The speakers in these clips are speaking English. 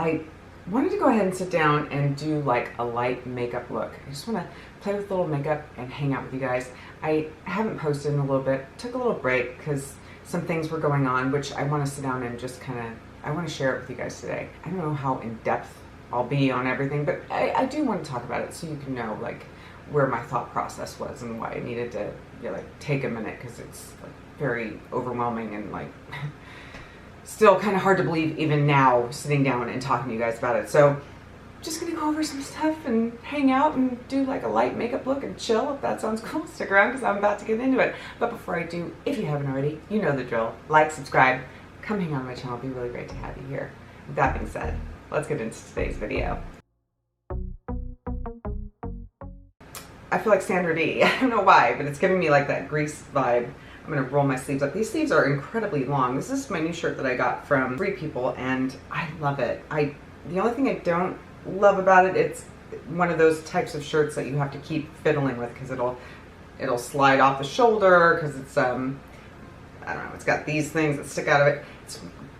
I wanted to go ahead and sit down and do like a light makeup look. I just want to play with a little makeup and hang out with you guys. I haven't posted in a little bit, took a little break because some things were going on, which I want to sit down and just I want to share it with you guys today. I don't know how in depth I'll be on everything, but I do want to talk about it so you can know like where my thought process was and why I needed to take a minute, because it's like very overwhelming and like still kind of hard to believe even now sitting down and talking to you guys about it. So just gonna go over some stuff and hang out and do like a light makeup look and chill. If that sounds cool, stick around because I'm about to get into it. But before I do, if you haven't already, you know the drill. Like, subscribe, come hang on my channel. It'd be really great to have you here. With that being said, let's get into today's video. I feel like Sandra Dee. I don't know why, but it's giving me like that Grease vibe. I'm gonna roll my sleeves up. These sleeves are incredibly long. This is my new shirt that I got from Free People, and I love it. The only thing I don't love about it, it's one of those types of shirts that you have to keep fiddling with because it'll slide off the shoulder because it's I don't know, it's got these things that stick out of it. It's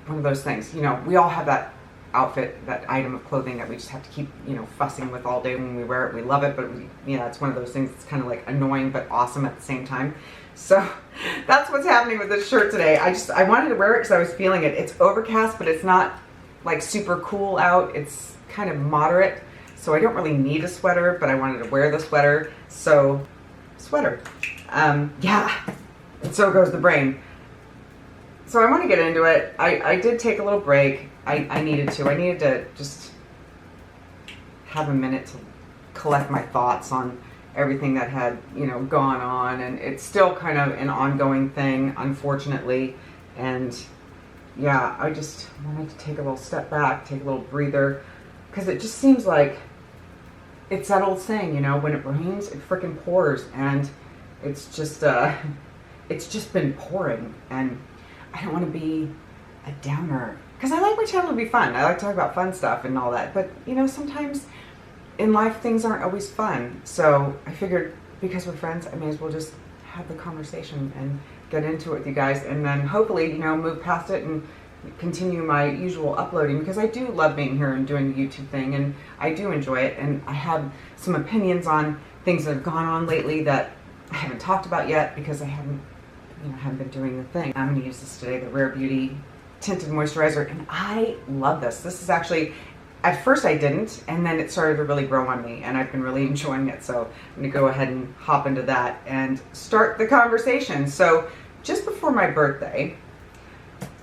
one of those things. You know, we all have that outfit, that item of clothing that we just have to keep, fussing with all day when we wear it. We love it, but it's one of those things that's kind of like annoying but awesome at the same time. So that's what's happening with this shirt today. I wanted to wear it because I was feeling it. It's overcast, but it's not like super cool out. It's kind of moderate, so I don't really need a sweater, but I wanted to wear the sweater. So sweater, yeah, and so goes the brain. So I want to get into it. I did take a little break. I needed to just have a minute to collect my thoughts on everything that had, gone on, and it's still kind of an ongoing thing, unfortunately. And yeah, I just wanted to take a little step back, take a little breather, because it just seems like it's that old saying, when it rains, it frickin' pours, and it's just been pouring, and I don't want to be a downer, because I like my channel to be fun. I like to talk about fun stuff and all that, but sometimes in life things aren't always fun. So I figured because we're friends, I may as well just have the conversation and get into it with you guys, and then hopefully move past it and continue my usual uploading, because I do love being here and doing the YouTube thing, and I do enjoy it, and I have some opinions on things that have gone on lately that I haven't talked about yet because I haven't been doing the thing. I'm going to use this today, the Rare Beauty Tinted Moisturizer, and I love this. This is actually, at first I didn't, and then it started to really grow on me, and I've been really enjoying it. So I'm going to go ahead and hop into that and start the conversation. So just before my birthday,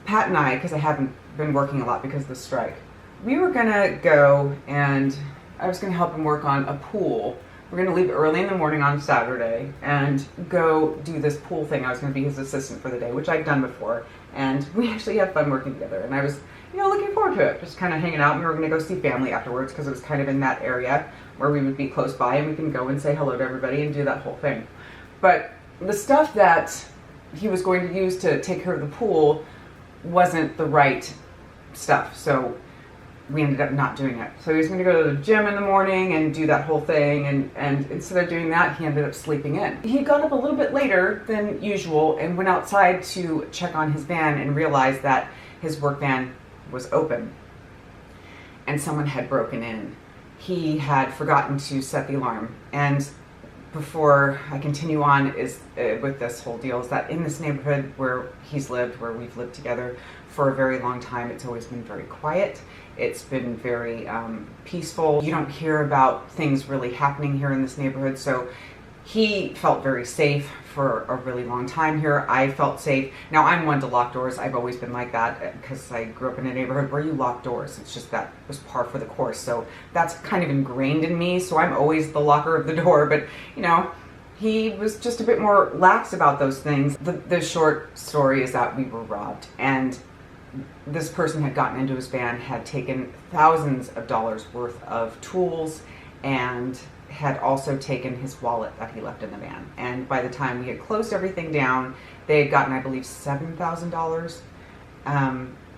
Pat and I, because I haven't been working a lot because of the strike, we were going to go, and I was going to help him work on a pool. We're going to leave early in the morning on Saturday and go do this pool thing. I was going to be his assistant for the day, which I've done before, and we actually had fun working together, and I was looking forward to it, just kind of hanging out. And we were going to go see family afterwards because it was kind of in that area where we would be close by, and we can go and say hello to everybody and do that whole thing. But the stuff that he was going to use to take care of the pool wasn't the right stuff, so we ended up not doing it. So he was going to go to the gym in the morning and do that whole thing, and instead of doing that, he ended up sleeping in. He got up a little bit later than usual and went outside to check on his van and realized that his work van was open and someone had broken in. He had forgotten to set the alarm. And before I continue on with this whole deal, is that in this neighborhood where he's lived, where we've lived together for a very long time, it's always been very quiet. It's been very peaceful. You don't hear about things really happening here in this neighborhood. So he felt very safe for a really long time here. I felt safe. Now, I'm one to lock doors. I've always been like that because I grew up in a neighborhood where you lock doors. It's just that was par for the course. So that's kind of ingrained in me. So I'm always the locker of the door. But, he was just a bit more lax about those things. The short story is that we were robbed. And this person had gotten into his van, had taken thousands of dollars worth of tools, and had also taken his wallet that he left in the van. And by the time we had closed everything down, they had gotten, I believe, $7,000.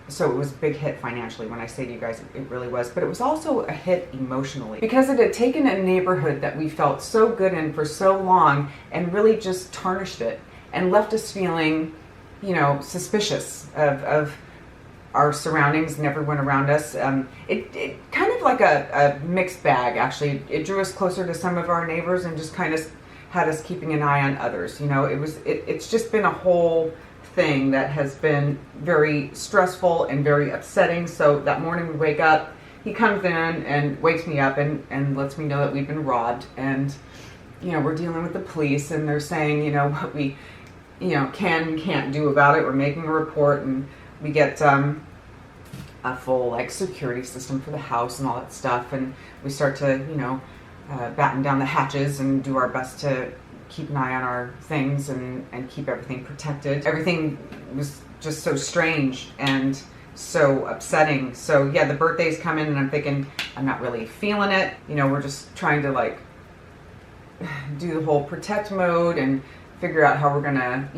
So it was a big hit financially. When I say to you guys, it really was. But it was also a hit emotionally, because it had taken a neighborhood that we felt so good in for so long and really just tarnished it and left us feeling, suspicious of our surroundings and everyone around us. It kind of like a mixed bag, actually. It drew us closer to some of our neighbors and just kind of had us keeping an eye on others. It's just been a whole thing that has been very stressful and very upsetting. So that morning we wake up, he comes in and wakes me up and lets me know that we've been robbed. And, we're dealing with the police and they're saying, what we, can't do about it. We're making a report, and we get a full security system for the house and all that stuff. And we start to, batten down the hatches and do our best to keep an eye on our things and keep everything protected. Everything was just so strange and so upsetting. So yeah, the birthdays come in and I'm thinking, I'm not really feeling it. We're just trying to do the whole protect mode and figure out how we're gonna,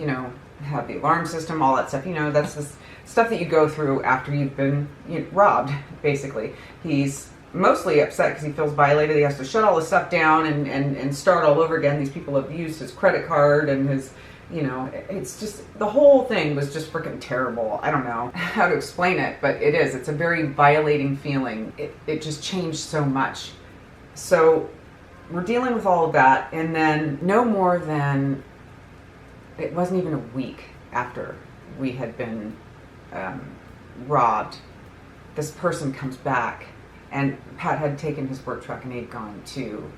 have the alarm system, all that stuff. That's the stuff that you go through after you've been robbed, basically. He's mostly upset because he feels violated. He has to shut all this stuff down and start all over again. These people have used his credit card and his, it's just, the whole thing was just freaking terrible. I don't know how to explain it, but it is. It's a very violating feeling. It just changed so much. So we're dealing with all of that, and then no more than, it wasn't even a week after we had been robbed, this person comes back. And Pat had taken his work truck and he'd gone to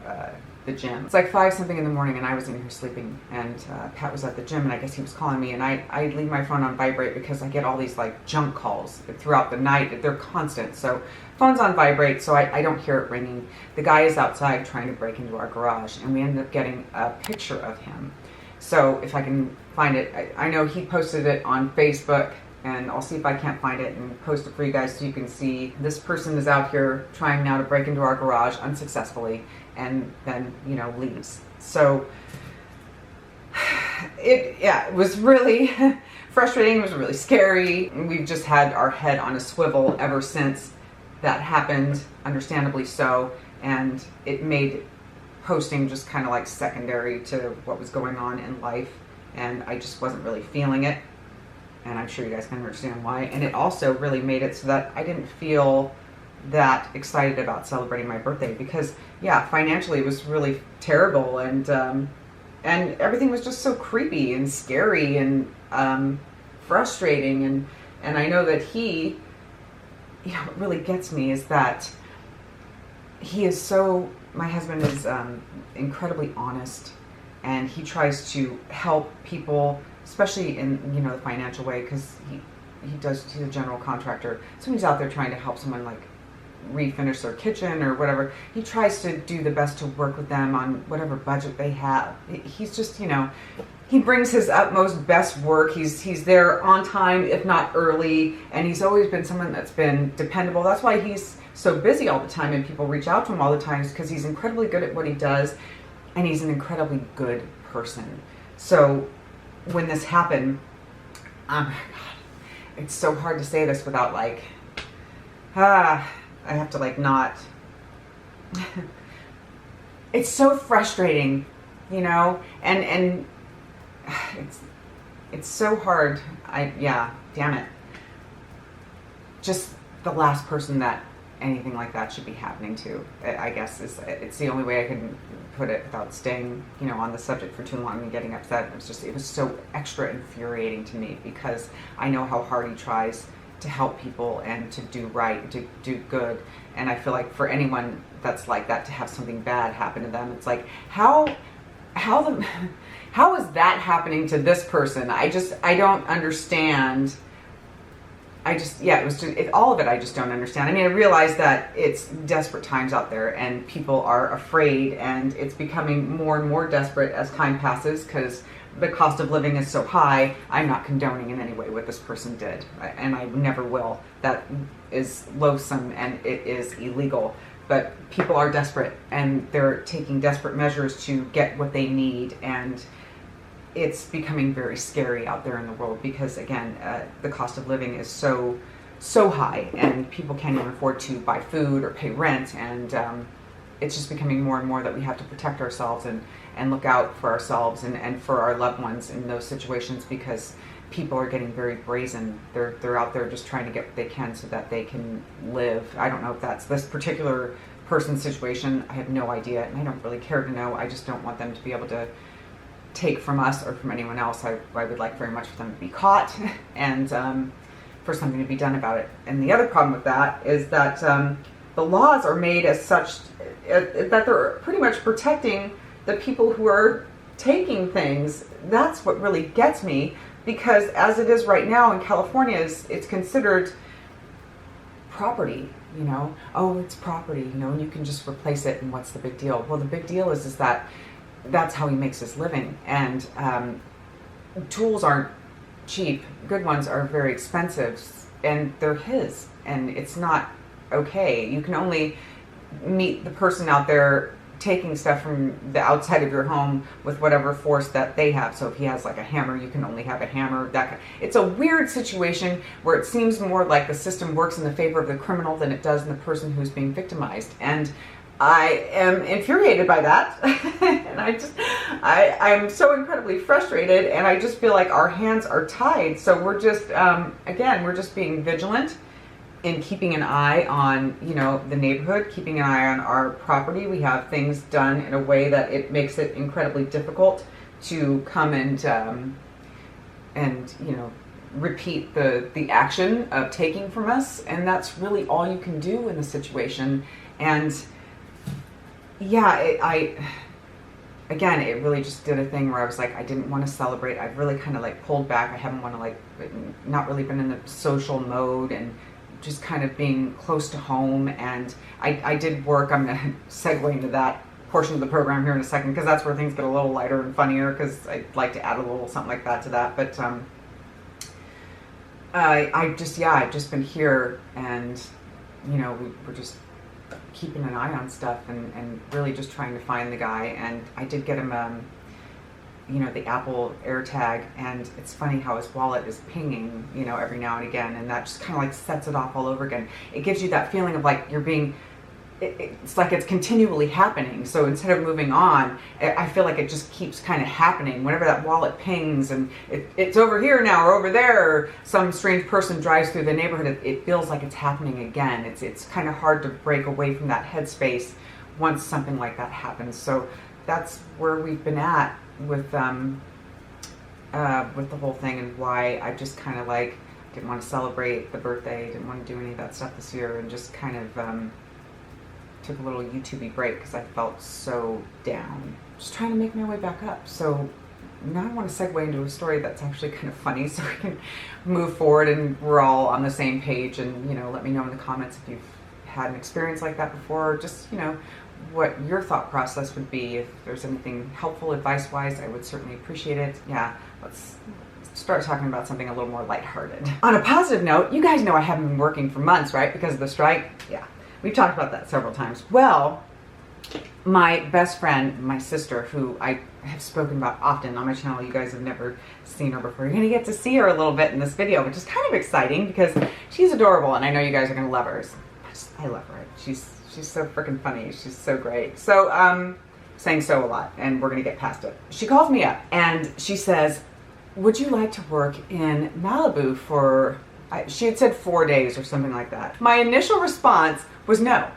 the gym. It's 5 something in the morning and I was in here sleeping, and Pat was at the gym, and I guess he was calling me, and I leave my phone on vibrate because I get all these junk calls throughout the night. They're constant. So phone's on vibrate, so I don't hear it ringing. The guy is outside trying to break into our garage, and we ended up getting a picture of him. So if I can find it, I know he posted it on Facebook, and I'll see if I can't find it and post it for you guys so you can see this person is out here trying now to break into our garage unsuccessfully, and then, leaves. So it was really frustrating. It was really scary. We've just had our head on a swivel ever since that happened, understandably so, and it made posting just kind of secondary to what was going on in life, and I just wasn't really feeling it. And I'm sure you guys can understand why. And it also really made it so that I didn't feel that excited about celebrating my birthday because, yeah, financially it was really terrible, and everything was just so creepy and scary and frustrating. And I know that he, what really gets me is that he is so, my husband is incredibly honest, and he tries to help people, especially in the financial way, because he's a general contractor. So he's out there trying to help someone refinish their kitchen or whatever. He tries to do the best to work with them on whatever budget they have. He's just, he brings his utmost best work. He's there on time, if not early, and he's always been someone that's been dependable. That's why he's so busy all the time, and people reach out to him all the time, because he's incredibly good at what he does, and he's an incredibly good person. So when this happened, oh my God, it's so hard to say this without I have to not, it's so frustrating, and it's so hard. Damn it. Just the last person that anything like that should be happening to, I guess it's the only way I can put it without staying, on the subject for too long and getting upset. It was so extra infuriating to me because I know how hard he tries to help people and to do right, to do good. And I feel for anyone that's like that, to have something bad happen to them, it's how is that happening to this person? I don't understand. All of it I just don't understand. I mean, I realize that it's desperate times out there and people are afraid, and it's becoming more and more desperate as time passes because the cost of living is so high. I'm not condoning in any way what this person did, and I never will. That is loathsome and it is illegal. But people are desperate, and they're taking desperate measures to get what they need, and it's becoming very scary out there in the world because, again, the cost of living is so high, and people can't even afford to buy food or pay rent, and it's just becoming more and more that we have to protect ourselves and look out for ourselves and for our loved ones in those situations, because people are getting very brazen. They're out there just trying to get what they can so that they can live. I don't know if that's this particular person's situation. I have no idea, and I don't really care to know. I just don't want them to be able to take from us or from anyone else. I would like very much for them to be caught and for something to be done about it. And the other problem with that is that the laws are made as such that they're pretty much protecting the people who are taking things. That's what really gets me, because as it is right now in California, it's considered property, you know. Oh, it's property, you know, and you can just replace it, and what's the big deal? Well, the big deal is that that's how he makes his living, and tools aren't cheap. Good ones are very expensive, and they're his, and it's not okay. You can only meet the person out there taking stuff from the outside of your home with whatever force that they have. So if he has like a hammer, you can only have a hammer. It's a weird situation where it seems more like the system works in the favor of the criminal than it does in the person who's being victimized. And I am infuriated by that. And I'm so incredibly frustrated, and I just feel like our hands are tied. So we're just, again, we're just being vigilant in keeping an eye on, you know, the neighborhood, keeping an eye on our property. We have things done in a way that it makes it incredibly difficult to come and you know, repeat the action of taking from us. And that's really all you can do in the situation. And yeah, again, it really just did a thing where I was like, I didn't want to celebrate. I've really kind of like pulled back. I haven't want to like, not really been in the social mode, and just kind of being close to home. And I did work. I'm going to segue into that portion of the program here in a second, because that's where things get a little lighter and funnier, because I'd like to add a little something like that to that. But I've just been here, and, you know, we're just keeping an eye on stuff and really just trying to find the guy. And I did get him you know, the Apple AirTag, and it's funny how his wallet is pinging, you know, every now and again, and that just kind of like sets it off all over again. It gives you that feeling of like you're being, it's like it's continually happening. So instead of moving on, I feel like it just keeps kind of happening. Whenever that wallet pings and it's over here now or over there, or some strange person drives through the neighborhood, it feels like it's happening again. It's kind of hard to break away from that headspace once something like that happens. So that's where we've been at with the whole thing, and why I just kind of like didn't want to celebrate the birthday, didn't want to do any of that stuff this year, and just kind of took a little YouTube break because I felt so down. Just trying to make my way back up. So now I want to segue into a story that's actually kind of funny, so we can move forward and we're all on the same page. And, you know, let me know in the comments if you've had an experience like that before, or just, you know, what your thought process would be. If there's anything helpful advice-wise, I would certainly appreciate it. Yeah, let's start talking about something a little more lighthearted. On a positive note, you guys know I haven't been working for months, right? Because of the strike. Yeah, we've talked about that several times. Well, my best friend, my sister, who I have spoken about often on my channel, you guys have never seen her before. You're gonna get to see her a little bit in this video, which is kind of exciting because she's adorable, and I know you guys are gonna love her. I love her. She's so freaking funny. She's so great. So, saying so a lot, and we're gonna get past it. She calls me up and she says, would you like to work in Malibu for, she had said 4 days or something like that. My initial response was no.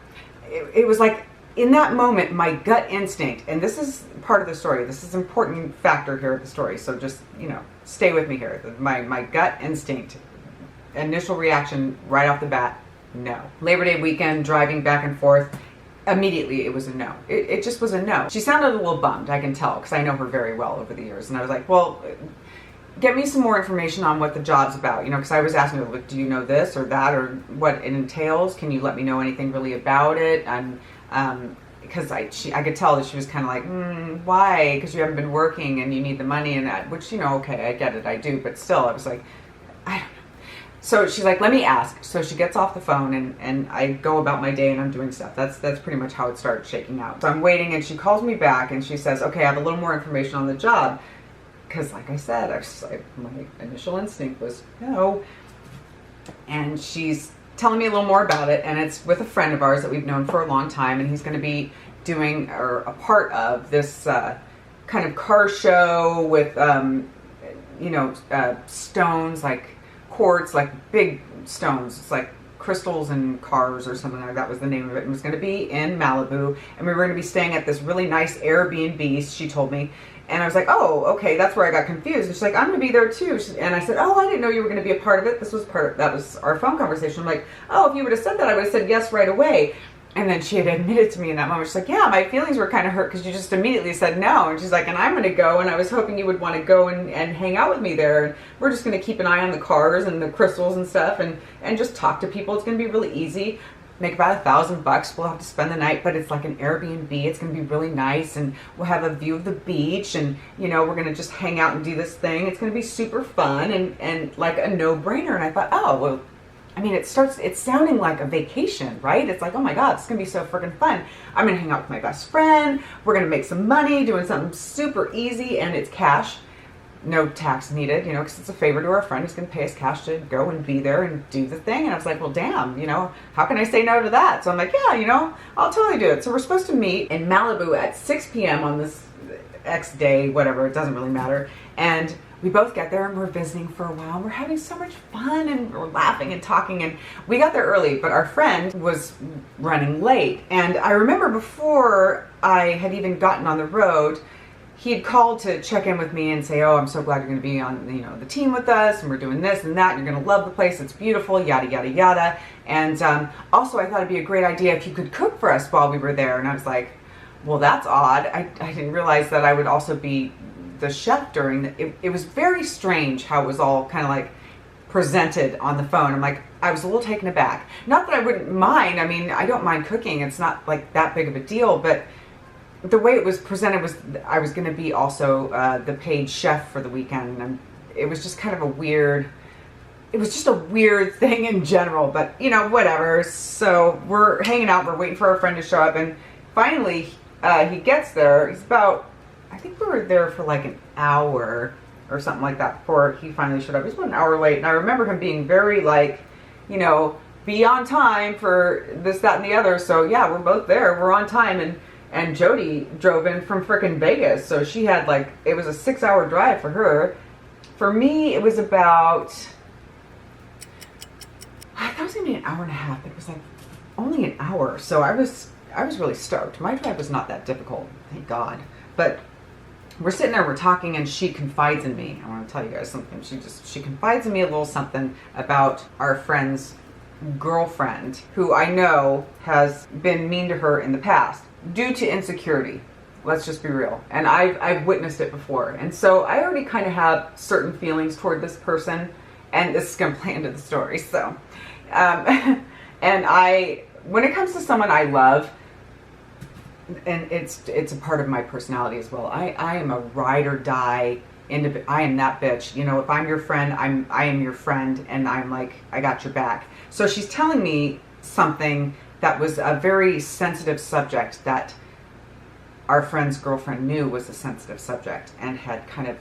It was like, in that moment, my gut instinct, and this is part of the story, this is an important factor here of the story, so just, you know, stay with me here. My gut instinct, initial reaction right off the bat, no. Labor Day weekend, driving back and forth, immediately it was a no. It just was a no. She sounded a little bummed, I can tell, because I know her very well over the years, and I was like, well, get me some more information on what the job's about, you know, because I was asking her, do you know this or that, or what it entails? Can you let me know anything really about it? And because I could tell that she was kind of like, why? Because you haven't been working and you need the money and that, which, you know, okay, I get it, I do, but still, I was like, I don't know. So she's like, let me ask. So she gets off the phone, and I go about my day and I'm doing stuff. That's pretty much how it started shaking out. So I'm waiting, and she calls me back and she says, okay, I have a little more information on the job. Because like I said, my initial instinct was no. And she's telling me a little more about it, and it's with a friend of ours that we've known for a long time, and he's going to be doing, or a part of, this kind of car show with stones, like quartz, like big stones. It's like crystals and cars or something like that was the name of it. It was going to be in Malibu, and we were going to be staying at this really nice Airbnb, she told me. And I was like, oh, okay, that's where I got confused. And she's like, I'm going to be there too. And I said, oh, I didn't know you were going to be a part of it. That was our phone conversation. I'm like, oh, if you would have said that, I would have said yes right away. And then she had admitted to me in that moment, she's like, yeah, my feelings were kind of hurt because you just immediately said no. And she's like, and I'm going to go, and I was hoping you would want to go and hang out with me there. And we're just going to keep an eye on the cars and the crystals and stuff and just talk to people. It's going to be really easy. Make about $1,000. We'll have to spend the night, but it's like an Airbnb. It's going to be really nice, and we'll have a view of the beach, and we're going to just hang out and do this thing. It's going to be super fun and like a no-brainer. And I thought, oh, well, I mean, it's sounding like a vacation, right? It's like, oh my God, it's going to be so freaking fun. I'm going to hang out with my best friend. We're going to make some money doing something super easy, and it's cash. No tax needed, because it's a favor to our friend who's going to pay us cash to go and be there and do the thing. And I was like, well, damn, how can I say no to that? So I'm like, yeah, I'll totally do it. So we're supposed to meet in Malibu at 6 p.m. on this X day, whatever, it doesn't really matter. And we both get there and we're visiting for a while. We're having so much fun and we're laughing and talking. And we got there early, but our friend was running late. And I remember before I had even gotten on the road, he had called to check in with me and say, oh, I'm so glad you're going to be on the team with us, and we're doing this and that. You're going to love the place. It's beautiful, yada, yada, yada. And also, I thought it'd be a great idea if you could cook for us while we were there. And I was like, well, that's odd. I didn't realize that I would also be the chef during it was very strange how it was all kind of like presented on the phone. I'm like, I was a little taken aback. Not that I wouldn't mind. I mean, I don't mind cooking. It's not like that big of a deal, but the way it was presented was I was going to be also the paid chef for the weekend, and it was just kind of a weird thing in general, but whatever. So we're hanging out, we're waiting for our friend to show up, and finally he gets there. I think we were there for like an hour or something like that before he finally showed up. He was about an hour late, and I remember him being very like, be on time for this, that, and the other. So yeah, we're both there, we're on time, and Jody drove in from frickin' Vegas, so she had it was a 6-hour drive for her. For me, it was about, I thought it was gonna be an hour and a half, but it was only an hour, so I was really stoked. My drive was not that difficult, thank God. But we're sitting there, we're talking, and she confides in me. I want to tell you guys something. She confides in me a little something about our friend's girlfriend, who I know has been mean to her in the past due to insecurity. Let's just be real. And I've witnessed it before. And so I already kind of have certain feelings toward this person, and this is going to play into the story. So, and when it comes to someone I love, and it's a part of my personality as well, I am a ride or die I am that bitch. If I'm your friend, I am your friend, and I'm like, I got your back. So she's telling me something that was a very sensitive subject that our friend's girlfriend knew was a sensitive subject, and had kind of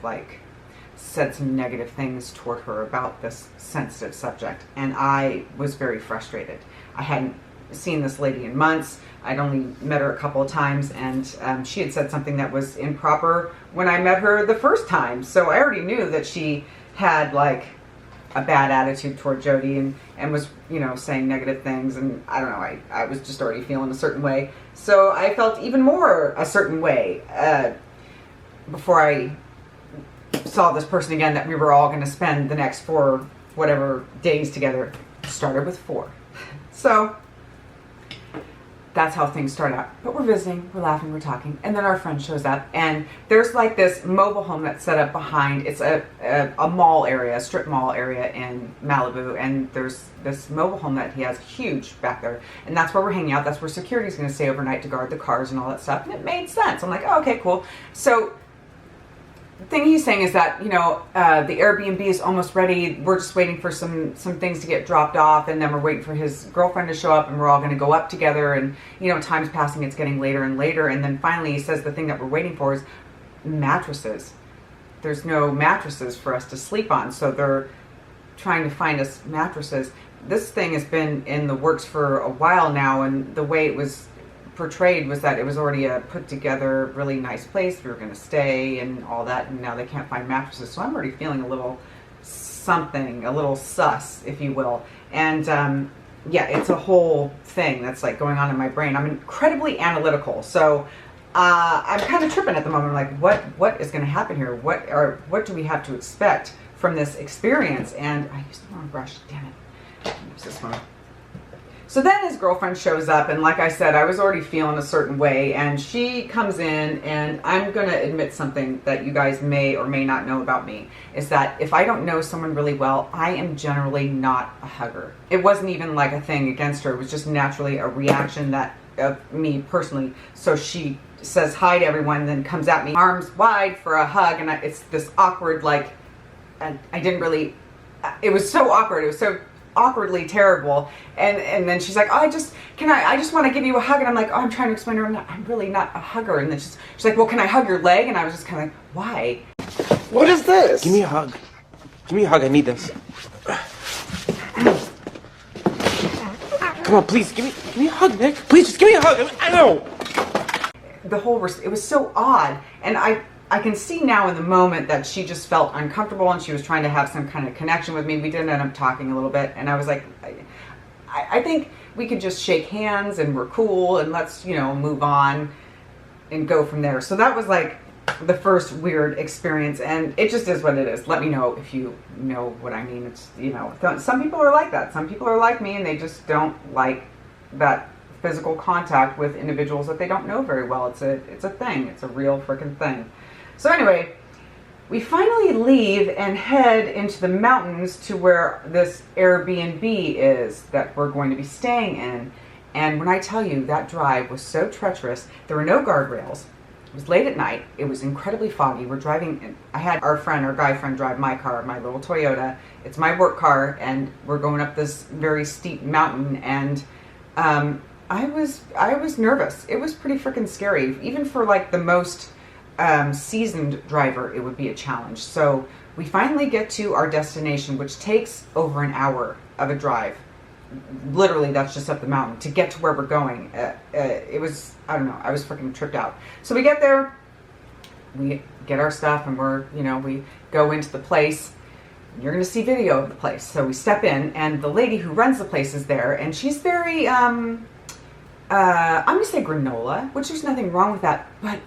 said some negative things toward her about this sensitive subject. And I was very frustrated. I hadn't seen this lady in months. I'd only met her a couple of times, and she had said something that was improper when I met her the first time. So I already knew that she had a bad attitude toward Jody, and was, saying negative things, and I don't know, I was just already feeling a certain way. So I felt even more a certain way before I saw this person again that we were all going to spend the next 4 whatever days together. Started with 4. So that's how things start out. But we're visiting, we're laughing, we're talking, and then our friend shows up, and there's this mobile home that's set up behind. It's a mall area, a strip mall area in Malibu, and there's this mobile home that he has huge back there, and that's where we're hanging out. That's where security's going to stay overnight to guard the cars and all that stuff. And it made sense. I'm like, oh, okay, cool. So the thing he's saying is that, the Airbnb is almost ready. We're just waiting for some things to get dropped off, and then we're waiting for his girlfriend to show up, and we're all going to go up together. And, time's passing, it's getting later and later. And then finally he says the thing that we're waiting for is mattresses. There's no mattresses for us to sleep on, so they're trying to find us mattresses. This thing has been in the works for a while now, and the way it was portrayed was that it was already a put together, really nice place. We were going to stay and all that, and now they can't find mattresses. So I'm already feeling a little something, a little sus, if you will. And yeah, it's a whole thing that's like going on in my brain. I'm incredibly analytical, so I'm kind of tripping at the moment. Like, what is going to happen here? What do we have to expect from this experience? And I used the wrong brush. Damn it. Use this one. So then his girlfriend shows up, and like I said, I was already feeling a certain way, and she comes in, and I'm going to admit something that you guys may or may not know about me, is that if I don't know someone really well, I am generally not a hugger. It wasn't even like a thing against her. It was just naturally a reaction that of me personally. So she says hi to everyone, then comes at me arms wide for a hug, and it's this awkward, like, and I didn't really, it was so awkward. It was so awkwardly terrible, and then she's like, oh, I just want to give you a hug, and I'm like, oh, I'm trying to explain to her I'm really not a hugger, and then she's like, well, can I hug your leg? And I was just kind of like, why? What is this? Give me a hug. Give me a hug. I need this. Come on, please give me a hug, Nick. Please just give me a hug. Ow! The whole it was so odd, and I can see now in the moment that she just felt uncomfortable and she was trying to have some kind of connection with me. We did end up talking a little bit, and I was like, I think we could just shake hands and we're cool and let's, you know, move on and go from there. So that was like the first weird experience, and it just is what it is. Let me know if you know what I mean. It's, you know, some people are like that. Some people are like me and they just don't like that physical contact with individuals that they don't know very well. It's a thing. It's a real freaking thing. So anyway, we finally leave and head into the mountains to where this Airbnb is that we're going to be staying in. And when I tell you, that drive was so treacherous, there were no guardrails. It was late at night. It was incredibly foggy. We're driving, I had our guy friend drive my car, my little Toyota. It's my work car, and we're going up this very steep mountain, and I was nervous. It was pretty freaking scary. Even for like the most seasoned driver, it would be a challenge. So we finally get to our destination, which takes over an hour of a drive. Literally, that's just up the mountain to get to where we're going. It was, I don't know, I was freaking tripped out. So we get there, we get our stuff, and we go into the place. You're going to see video of the place. So we step in, and the lady who runs the place is there, and she's very, I'm going to say granola, which there's nothing wrong with that, but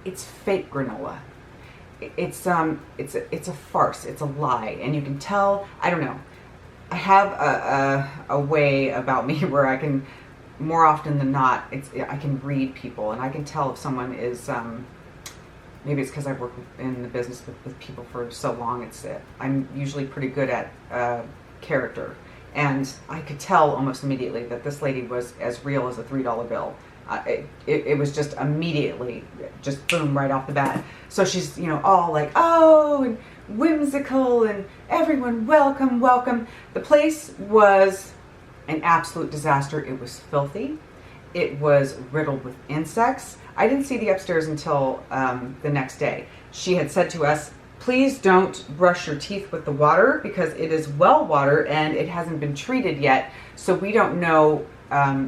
it's fake granola. It's a farce. It's a lie, and you can tell. I don't know. I have a way about me where I can, more often than not, I can read people, and I can tell if someone is. Maybe it's because I've worked in the business with people for so long. I'm usually pretty good at character, and I could tell almost immediately that this lady was as real as a $3 bill. It was just immediately, just boom, right off the bat. So she's, all like, oh, and whimsical, and everyone, welcome, welcome. The place was an absolute disaster. It was filthy. It was riddled with insects. I didn't see the upstairs until the next day. She had said to us, please don't brush your teeth with the water because it is well water and it hasn't been treated yet. So we don't know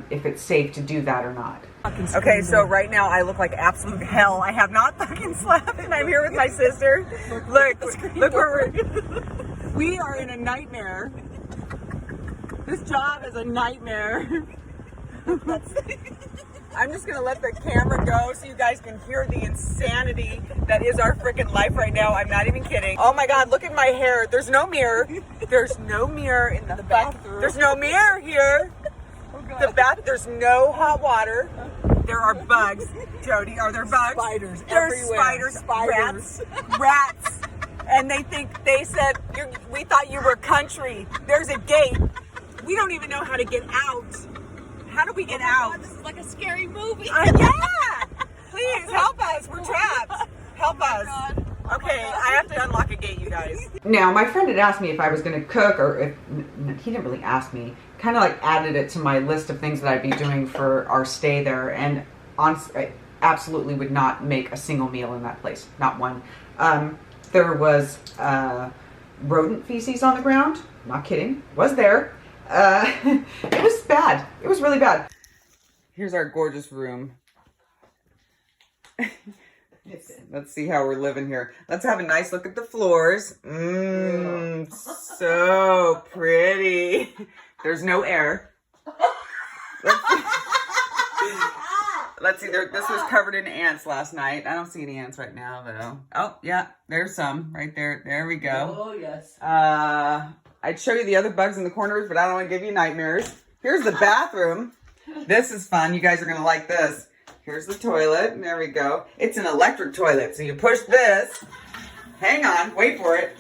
if it's safe to do that or not. Okay, so right now I look like absolute hell. I have not fucking slept, and I'm here with my sister. Look where we are in a nightmare. This job is a nightmare. I'm just gonna let the camera go so you guys can hear the insanity that is our freaking life right now. I'm not even kidding. Oh my God, look at my hair. There's no mirror. There's no mirror in the bathroom. There's no mirror here. There's no hot water. There are bugs. Jody, are there bugs? Spiders everywhere. Spiders. Rats. And they said, we thought you were country. There's a gate. We don't even know how to get out. How do we get out? God, this is like a scary movie. Yeah. Please help us. We're trapped. Help us. God. Okay, I have to unlock a gate, you guys. Now, my friend had asked me if I was going to cook, or if he didn't really ask me. Kind of like added it to my list of things that I'd be doing for our stay there, and honestly, I absolutely would not make a single meal in that place, not one. There was rodent feces on the ground. Not kidding, was there. It was bad. It was really bad. Here's our gorgeous room. Let's see how we're living here. Let's have a nice look at the floors. So pretty. There's no air. Let's see. This was covered in ants last night. I don't see any ants right now, though. Oh, yeah. There's some right there. There we go. Oh, yes. I'd show you the other bugs in the corners, but I don't want to give you nightmares. Here's the bathroom. This is fun. You guys are going to like this. Here's the toilet. There we go. It's an electric toilet. So you push this. Hang on. Wait for it.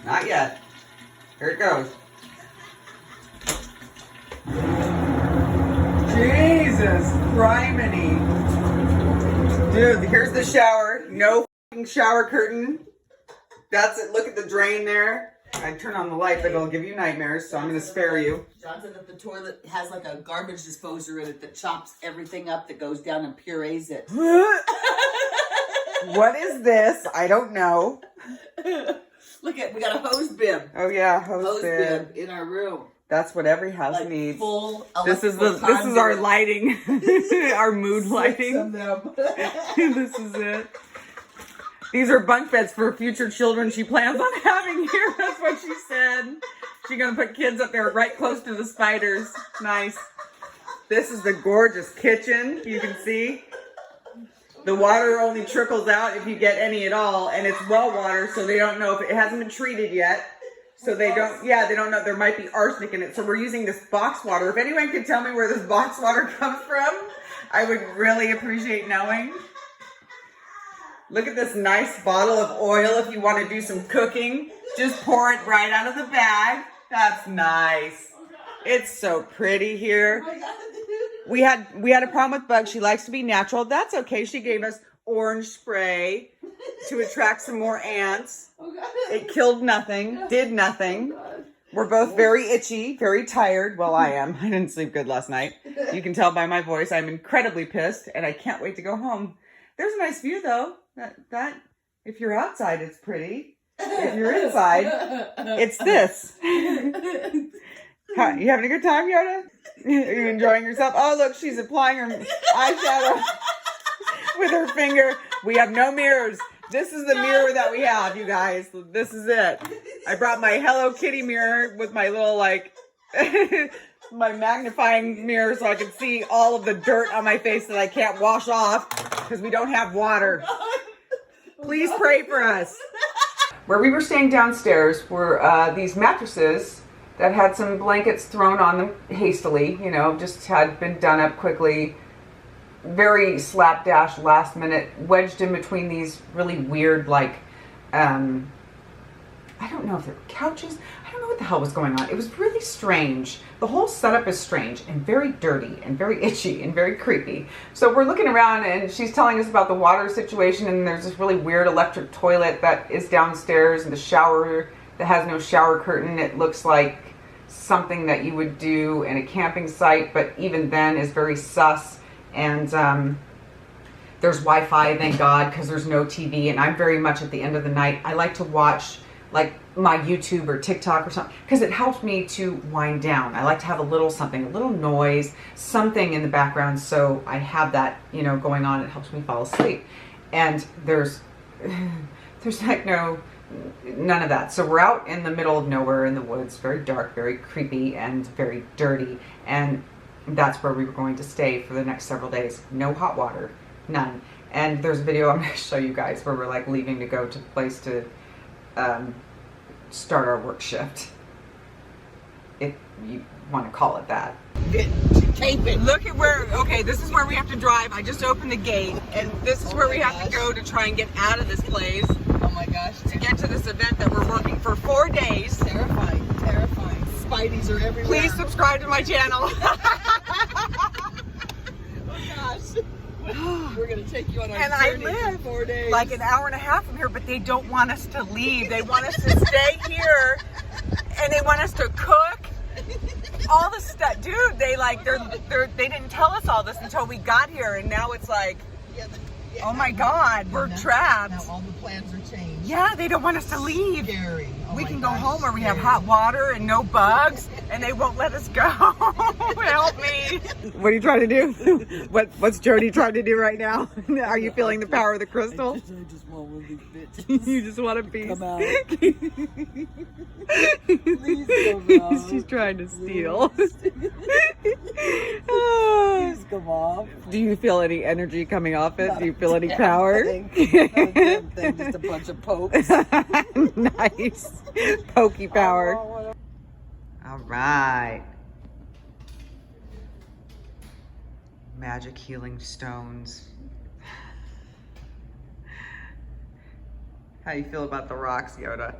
Not yet. Here it goes. Jesus criminy. Dude, here's the shower. No f***ing shower curtain. That's it. Look at the drain there. I'd turn on the light, but it'll give you nightmares, so I'm going to spare you. John said that the toilet has like a garbage disposer in it that chops everything up that goes down and purees it. What is this? I don't know. Look at, we got a hose bib. Oh yeah, hose bib in our room. That's what every house Like needs. full This is our lighting, our mood lighting. This is it. These are bunk beds for future children she plans on having here. That's what she said. She's gonna put kids up there right close to the spiders. Nice. This is the gorgeous kitchen. You can see. The water only trickles out if you get any at all, and it's well water, so they don't know if it hasn't been treated yet. So they don't know there might be arsenic in it. So we're using this box water. If anyone can tell me where this box water comes from, I would really appreciate knowing. Look at this nice bottle of oil if you want to do some cooking. Just pour it right out of the bag. That's nice. It's so pretty here. We had a problem with bugs. She likes to be natural. That's okay. She gave us orange spray to attract some more ants. It killed nothing, did nothing. We're both very itchy, very tired. Well, I am. I didn't sleep good last night. You can tell by my voice. I'm incredibly pissed, and I can't wait to go home. There's a nice view, though. That if you're outside, it's pretty. If you're inside, it's this. Huh, you having a good time, Yoda? Are you enjoying yourself? Oh, look, she's applying her eyeshadow with her finger. We have no mirrors. This is the mirror that we have, you guys. This is it. I brought my Hello Kitty mirror with my little, like, my magnifying mirror so I can see all of the dirt on my face that I can't wash off because we don't have water. Please pray for us. Where we were staying downstairs were these mattresses that had some blankets thrown on them hastily, you know, just had been done up quickly. Very slapdash, last minute, wedged in between these really weird, like, I don't know if they were couches. I don't know what the hell was going on. It was really strange. The whole setup is strange and very dirty and very itchy and very creepy. So we're looking around and she's telling us about the water situation, and there's this really weird electric toilet that is downstairs, and the shower that has no shower curtain. It looks like something that you would do in a camping site, but even then is very sus. And there's Wi-Fi, thank God, because there's no TV. And I'm very much at the end of the night, I like to watch like my YouTube or TikTok or something, because it helps me to wind down. I like to have a little something, a little noise, something in the background, so I have that, you know, going on. It helps me fall asleep. And there's like none of that. So we're out in the middle of nowhere in the woods, very dark, very creepy, and very dirty. And that's where we were going to stay for the next several days. No hot water, none. And there's a video I'm going to show you guys where we're like leaving to go to the place to start our work shift, if you want to call it that. Look at where, okay, this is where we have to drive. I just opened the gate, and this is where we have to go to try and get out of this place. Oh my gosh. To get to this event that we're working for 4 days. Terrifying, terrifying. Spideys are everywhere. Please subscribe to my channel. Oh gosh. We're going to take you on our journey for 4 days. Like an hour and a half from here, but they don't want us to leave. They want us to stay here, and they want us to cook. All the stuff, dude. They didn't tell us all this until we got here, and now it's like, Oh my God, we're trapped. Now all the plans are changed. Yeah, they don't want us to leave. Scary. Oh We my can go gosh, home where we have scary. hot water and no bugs, and they won't let us go. Help me. What are you trying to do? What's Jody trying to do right now? Are you feeling the power of the crystal? I just want one of these bitches. You just want a piece. Come out. Please come out. She's trying to steal. Please come off. Do you feel any energy coming off it? Do you feel any power? Just a bunch of pokes. Nice. Pokey power. All right. Magic healing stones. How you feel about the rocks, Yoda?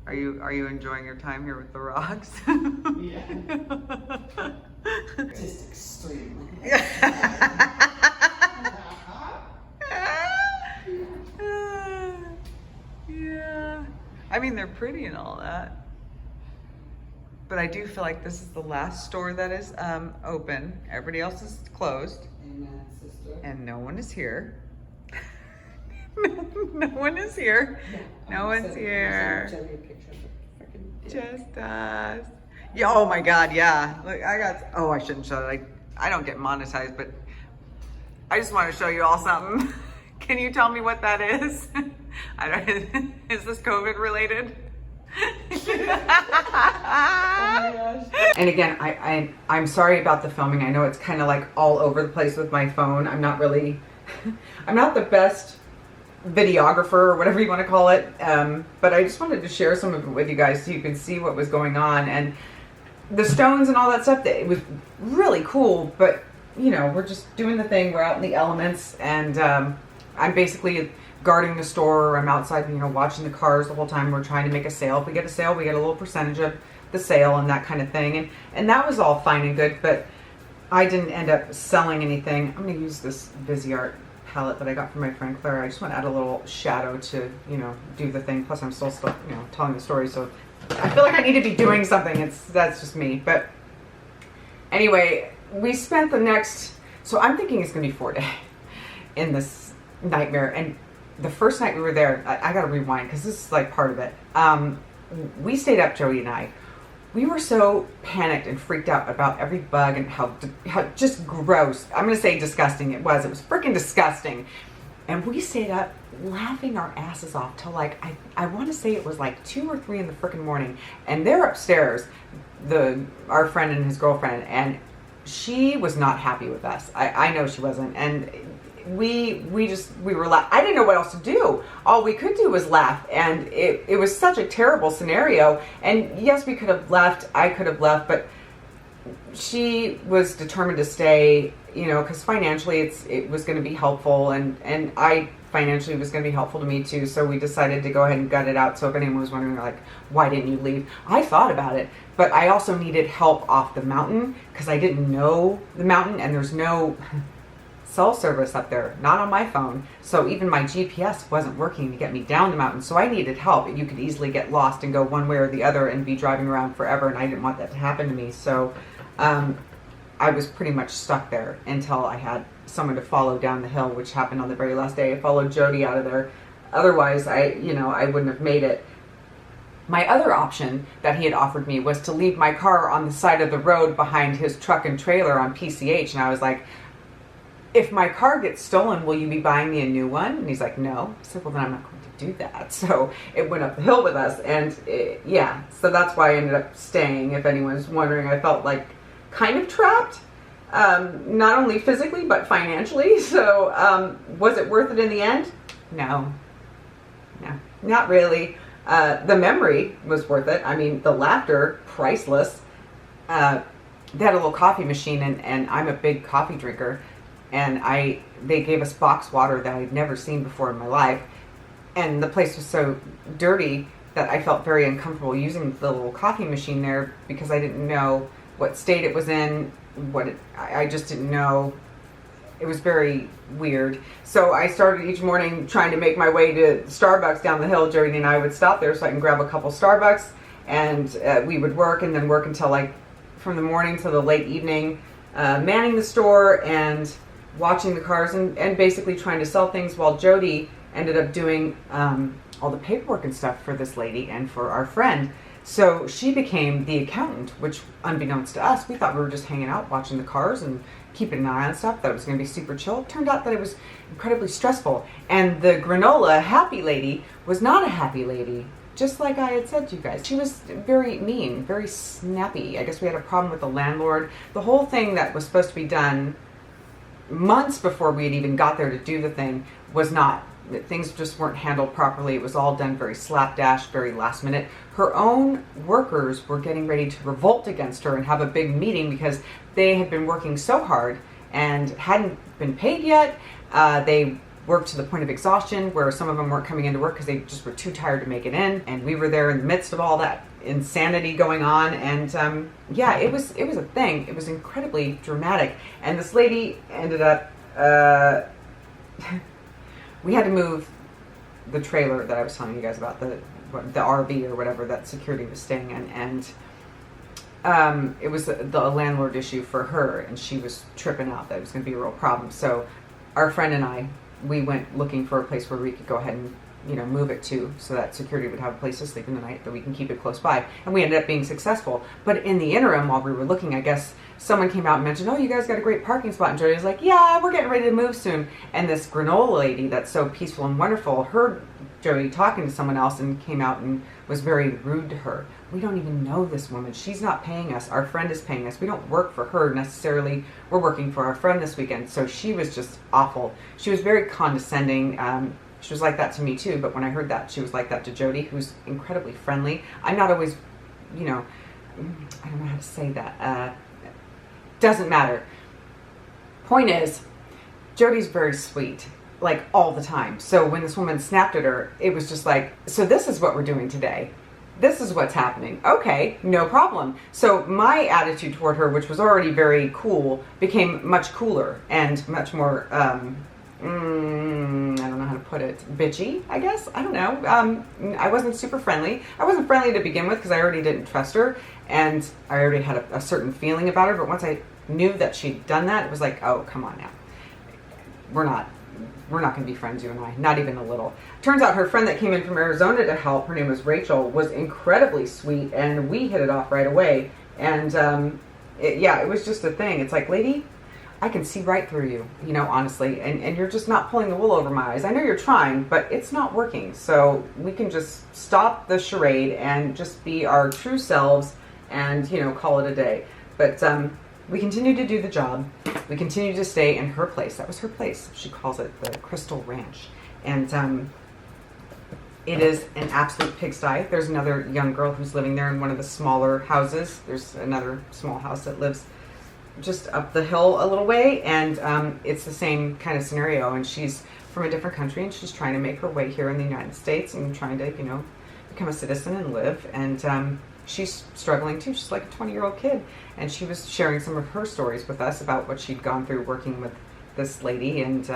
Are you enjoying your time here with the rocks? Yeah. Just extremely. Yeah. I mean, they're pretty and all that. But I do feel like this is the last store that is open. Everybody else is closed. Amen, sister. And no one is here. No one is here. No one's here. Show you a picture of the frickin' Just us. Yeah, oh my God, yeah. Look, I shouldn't show it. I don't get monetized, but I just want to show you all something. Can you tell me what that is? I don't, is this COVID related? And again, I'm sorry about the filming. I know it's kind of like all over the place with my phone. I'm not the best videographer or whatever you want to call it. But I just wanted to share some of it with you guys so you can see what was going on. And the stones and all that stuff, it was really cool, but you know, we're just doing the thing. We're out in the elements, and I'm basically guarding the store. I'm outside, you know, watching the cars the whole time. We're trying to make a sale. If we get a sale, we get a little percentage of the sale and that kind of thing. And that was all fine and good, but I didn't end up selling anything. I'm going to use this Viseart palette that I got from my friend Clara. I just want to add a little shadow to, you know, do the thing. Plus I'm still, you know, telling the story, so I feel like I need to be doing something. That's just me. But anyway, we spent the next, so I'm thinking it's going to be 4 days in this nightmare. And the first night we were there, I got to rewind because this is like part of it. We stayed up, Joey and I. We were so panicked and freaked out about every bug and how just gross. I'm going to say disgusting it was. It was freaking disgusting. And we stayed up laughing our asses off till like, I want to say it was like 2 or 3 in the freaking morning. And they're upstairs, our friend and his girlfriend, and she was not happy with us. I know she wasn't. And we were I didn't know what else to do. All we could do was laugh, and it was such a terrible scenario. And yes, we could have left, I could have left, but she was determined to stay, you know, because financially it was going to be helpful, and I financially was going to be helpful to me too. So we decided to go ahead and gut it out. So if anyone was wondering like, why didn't you leave? I thought about it, but I also needed help off the mountain because I didn't know the mountain, and there's no cell service up there, not on my phone. So even my GPS wasn't working to get me down the mountain. So I needed help. You could easily get lost and go one way or the other and be driving around forever. And I didn't want that to happen to me. So I was pretty much stuck there until I had someone to follow down the hill, which happened on the very last day. I followed Jody out of there. Otherwise, I wouldn't have made it. My other option that he had offered me was to leave my car on the side of the road behind his truck and trailer on PCH. And I was like, if my car gets stolen, will you be buying me a new one? And he's like, no. I said, well, then I'm not going to do that. So it went up the hill with us. And yeah, so that's why I ended up staying. If anyone's wondering, I felt like kind of trapped, not only physically, but financially. So was it worth it in the end? No, not really. The memory was worth it. I mean, the laughter, priceless. They had a little coffee machine, and I'm a big coffee drinker. And they gave us box water that I'd never seen before in my life. And the place was so dirty that I felt very uncomfortable using the little coffee machine there because I didn't know what state it was in, I just didn't know. It was very weird. So I started each morning trying to make my way to Starbucks down the hill. Jody and I would stop there so I can grab a couple Starbucks, and we would work, and then work until like from the morning to the late evening, manning the store and watching the cars and basically trying to sell things, while Jody ended up doing all the paperwork and stuff for this lady and for our friend. So she became the accountant, which, unbeknownst to us, we thought we were just hanging out watching the cars and keeping an eye on stuff, that it was going to be super chill. It turned out that it was incredibly stressful. And the granola happy lady was not a happy lady, just like I had said to you guys. She was very mean, very snappy. I guess we had a problem with the landlord. The whole thing that was supposed to be done months before we had even got there to do the thing was not. Things just weren't handled properly. It was all done very slapdash, very last minute. Her own workers were getting ready to revolt against her and have a big meeting because they had been working so hard and hadn't been paid yet. They worked to the point of exhaustion where some of them weren't coming into work because they just were too tired to make it in. And we were there in the midst of all that insanity going on. And yeah, it was a thing. It was incredibly dramatic. And this lady ended up... we had to move the trailer that I was telling you guys about, the RV or whatever that security was staying in, and it was the landlord issue for her, and she was tripping out that it was going to be a real problem. So our friend and I, we went looking for a place where we could go ahead and move it to, so that security would have a place to sleep in the night, that we can keep it close by. And we ended up being successful. But in the interim, while we were looking, I guess someone came out and mentioned, oh, you guys got a great parking spot. And Jody was like, yeah, we're getting ready to move soon. And this granola lady that's so peaceful and wonderful heard Jody talking to someone else and came out and was very rude to her. We don't even know this woman. She's not paying us. Our friend is paying us. We don't work for her necessarily. We're working for our friend this weekend. So she was just awful. She was very condescending. She was like that to me too, but when I heard that, she was like that to Jody, who's incredibly friendly. I'm not always, I don't know how to say that. Doesn't matter. Point is, Jody's very sweet, like all the time. So when this woman snapped at her, it was just like, so this is what we're doing today. This is what's happening. Okay, no problem. So my attitude toward her, which was already very cool, became much cooler and much more, I don't know how to put it, bitchy, I guess. I don't know. I wasn't super friendly. I wasn't friendly to begin with because I already didn't trust her, and I already had a certain feeling about her. But once I knew that she'd done that, it was like, oh, come on now. We're not going to be friends, you and I. Not even a little. Turns out her friend that came in from Arizona to help, her name was Rachel, was incredibly sweet, and we hit it off right away. And it was just a thing. It's like, lady, I can see right through you, honestly, and you're just not pulling the wool over my eyes. I know you're trying, but it's not working. So we can just stop the charade and just be our true selves and, call it a day. But we continue to do the job. We continue to stay in her place. That was her place. She calls it the Crystal Ranch. And it is an absolute pigsty. There's another young girl who's living there in one of the smaller houses. There's another small house that lives just up the hill a little way, and it's the same kind of scenario, and she's from a different country, and she's trying to make her way here in the United States and trying to become a citizen and live, and she's struggling too. She's like a 20-year-old kid, and she was sharing some of her stories with us about what she'd gone through working with this lady and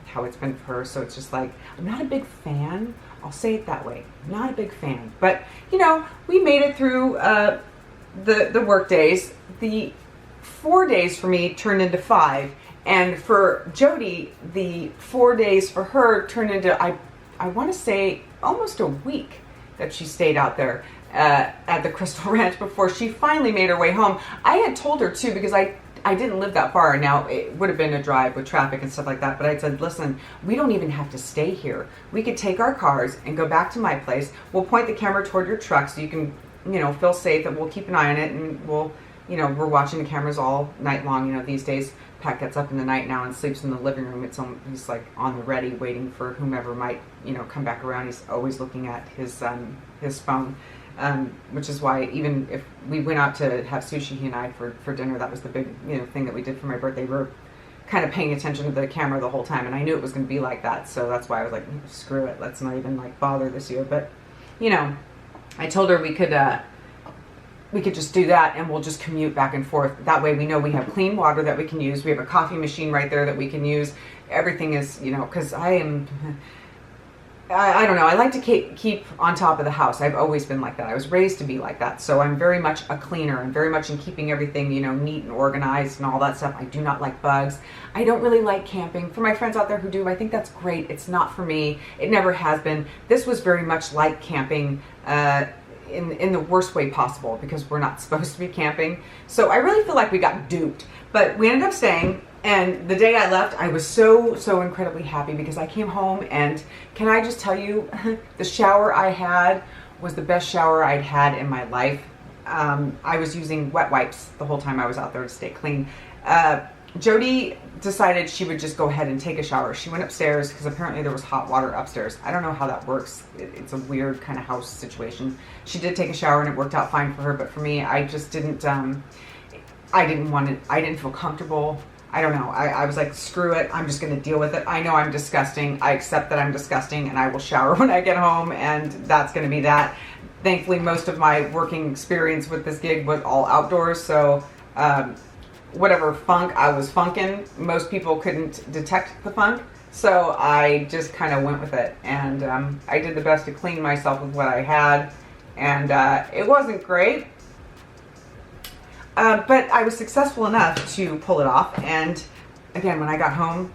how it's been for her. So it's just like, I'm not a big fan, I'll say it that way, not a big fan, but we made it through the work days. The 4 days for me turned into 5, and for Jody, the 4 days for her turned into, I want to say, almost a week that she stayed out there at the Crystal Ranch before she finally made her way home. I had told her too, because I didn't live that far. Now it would have been a drive with traffic and stuff like that, but I said, listen, we don't even have to stay here. We could take our cars and go back to my place. We'll point the camera toward your truck so you can feel safe, that we'll keep an eye on it, and we'll we're watching the cameras all night long. These days, Pat gets up in the night now and sleeps in the living room. He's like on the ready, waiting for whomever might, come back around. He's always looking at his phone, which is why even if we went out to have sushi, he and I, for dinner, that was the big, thing that we did for my birthday. We were kind of paying attention to the camera the whole time, and I knew it was going to be like that. So that's why I was like, screw it. Let's not even bother this year. But, I told her we could just do that, and we'll just commute back and forth. That way we know we have clean water that we can use. We have a coffee machine right there that we can use. Everything is, because I don't know. I like to keep on top of the house. I've always been like that. I was raised to be like that. So I'm very much a cleaner. I'm very much in keeping everything, you know, neat and organized and all that stuff. I do not like bugs. I don't really like camping. For my friends out there who do, I think that's great. It's not for me. It never has been. This was very much like camping in the worst way possible because we're not supposed to be camping. So I really feel like we got duped. But we ended up staying. And the day I left, I was so incredibly happy because I came home and can I just tell you, the shower I had was the best shower I'd had in my life. I was using wet wipes the whole time I was out there to stay clean. Jody decided she would just go ahead and take a shower. She went upstairs because apparently there was hot water upstairs. I don't know how that works. It's a weird kind of house situation. She did take a shower and it worked out fine for her, but for me, I just didn't, I didn't want it. I didn't feel comfortable. I don't know. I was like, screw it. I'm just going to deal with it. I know I'm disgusting. I accept that I'm disgusting and I will shower when I get home and that's going to be that. Thankfully, most of my working experience with this gig was all outdoors. So whatever funk I was funking, most people couldn't detect the funk. So I just kind of went with it. And I did the best to clean myself with what I had. And it wasn't great. But I was successful enough to pull it off. And again, when I got home,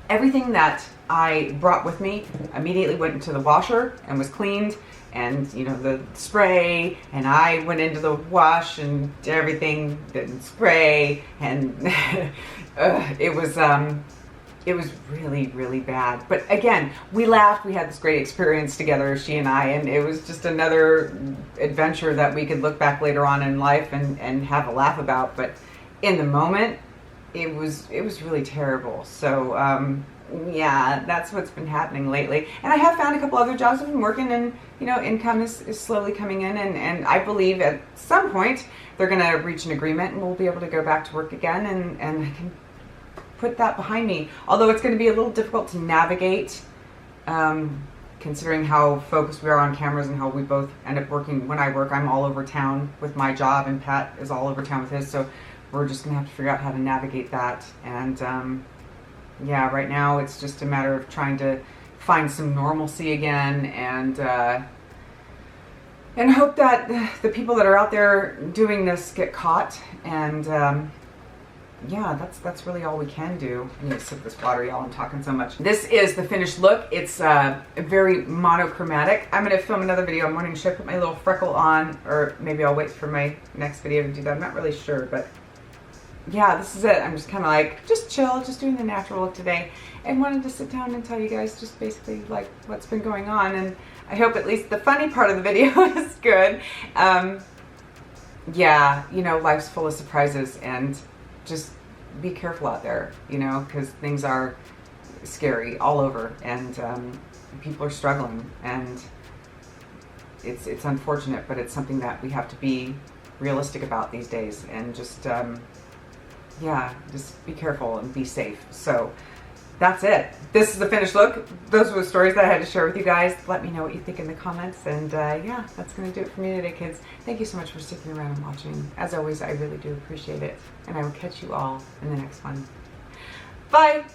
everything that I brought with me immediately went into the washer and was cleaned. And, you know, the spray, and I went into the wash and everything, didn't spray. And it was really, really bad. But again, we laughed. We had this great experience together, she and I, and it was just another adventure that we could look back later on in life and have a laugh about. But in the moment, it was really terrible. So yeah, that's what's been happening lately. And I have found a couple other jobs I've been working, and you know, income is slowly coming in, and I believe at some point they're going to reach an agreement and we'll be able to go back to work again, and I can put that behind me. Although it's going to be a little difficult to navigate, considering how focused we are on cameras and how we both end up working. When I work, I'm all over town with my job, and Pat is all over town with his, so we're just going to have to figure out how to navigate that. And yeah, right now it's just a matter of trying to find some normalcy again, and hope that the people that are out there doing this get caught. And yeah, that's really all we can do. I need to sip this water, y'all. I'm talking so much. This is the finished look. It's very monochromatic. I'm going to film another video. I'm wondering, should I put my little freckle on, or maybe I'll wait for my next video to do that. I'm not really sure, but yeah, this is it. I'm just kind of like, just chill, just doing the natural look today, and wanted to sit down and tell you guys just basically like what's been going on. And I hope at least the funny part of the video is good. Yeah, you know, life's full of surprises, and just be careful out there, you know, because things are scary all over, and people are struggling, and it's unfortunate, but it's something that we have to be realistic about these days, and just yeah, just be careful and be safe. So that's it. This is the finished look. Those were the stories that I had to share with you guys. Let me know what you think in the comments. And yeah, that's going to do it for me today, kids. Thank you so much for sticking around and watching. As always, I really do appreciate it. And I will catch you all in the next one. Bye!